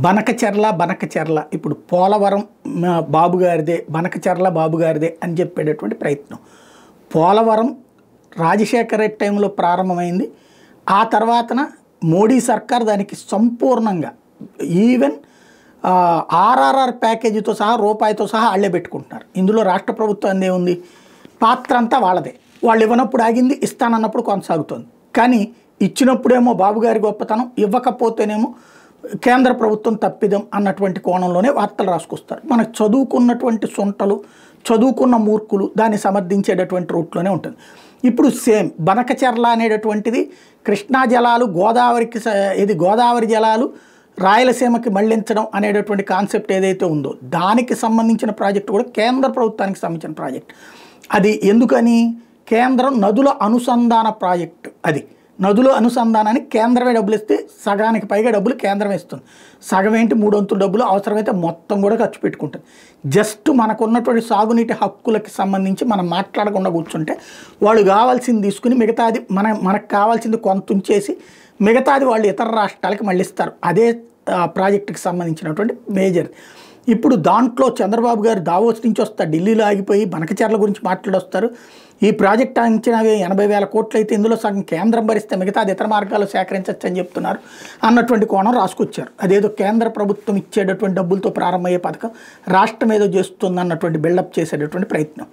బనకచెర్ల ఇప్పుడు పోలవరం బాబు గారిదే, బనకచెర్ల బాబు గారిదే అని చెప్పేటటువంటి ప్రయత్నం. పోలవరం రాజశేఖర రెడ్డి టైంలో ప్రారంభమైంది. ఆ తర్వాతన మోడీ సర్కార్ దానికి సంపూర్ణంగా ఈవెన్ ఆర్ఆర్ఆర్ ప్యాకేజీతో సహా రూపాయితో సహా వాళ్ళే పెట్టుకుంటున్నారు. ఇందులో రాష్ట్ర ప్రభుత్వం అందేముంది, పాత్ర అంతా వాళ్ళదే. వాళ్ళు ఇవ్వనప్పుడు ఆగింది, ఇస్తానన్నప్పుడు కొనసాగుతుంది. కానీ ఇచ్చినప్పుడేమో బాబుగారి గొప్పతనం, ఇవ్వకపోతేనేమో కేంద్ర ప్రభుత్వం తప్పిదం అన్నటువంటి కోణంలోనే వార్తలు రాసుకొస్తారు. మనకు చదువుకున్నటువంటి సొంటలు, చదువుకున్న మూర్ఖులు దాన్ని సమర్థించేటటువంటి రూట్లోనే ఉంటుంది. ఇప్పుడు సేమ్ బనకచెర్ల అనేటటువంటిది కృష్ణా జలాలు గోదావరి జలాలు రాయలసీమకి మళ్లించడం అనేటటువంటి కాన్సెప్ట్ ఏదైతే ఉందో దానికి సంబంధించిన ప్రాజెక్టు కూడా కేంద్ర ప్రభుత్వానికి సంబంధించిన ప్రాజెక్ట్. అది ఎందుకని, కేంద్రం నదుల అనుసంధాన ప్రాజెక్టు. అది నదుల అనుసంధానానికి కేంద్రమే డబ్బులు ఇస్తే సగానికి పైగా డబ్బులు కేంద్రం ఇస్తుంది. సగం ఏంటి, 3/4 డబ్బులు అవసరమైతే మొత్తం కూడా ఖర్చు పెట్టుకుంటుంది. జస్ట్ మనకున్నటువంటి సాగునీటి హక్కులకి సంబంధించి మనం మాట్లాడకుండా కూర్చుంటే వాళ్ళు కావాల్సింది తీసుకుని మిగతాది మనకు కావాల్సింది కొంత ఉంచేసి మిగతాది వాళ్ళు ఇతర రాష్ట్రాలకి మళ్ళిస్తారు. అదే ప్రాజెక్టుకి సంబంధించినటువంటి మేజర్. ఇప్పుడు దాంట్లో చంద్రబాబు గారు దావోస్ నుంచి వస్తారు, ఢిల్లీలో ఆగిపోయి బనకచెర్ల గురించి మాట్లాడొస్తారు. ఈ ప్రాజెక్ట్ అంచనా 80,000 కోట్లు అయితే ఇందులో సగం కేంద్రం భరిస్తే మిగతాది ఇతర మార్గాల్లో సేకరించవచ్చు అని చెప్తున్నారు అన్నటువంటి కోణం రాసుకొచ్చారు. అదేదో కేంద్ర ప్రభుత్వం ఇచ్చేటటువంటి డబ్బులతో ప్రారంభమయ్యే పథకం రాష్ట్రం ఏదో చేస్తుంది అన్నటువంటి బిల్డప్ చేసేటటువంటి ప్రయత్నం.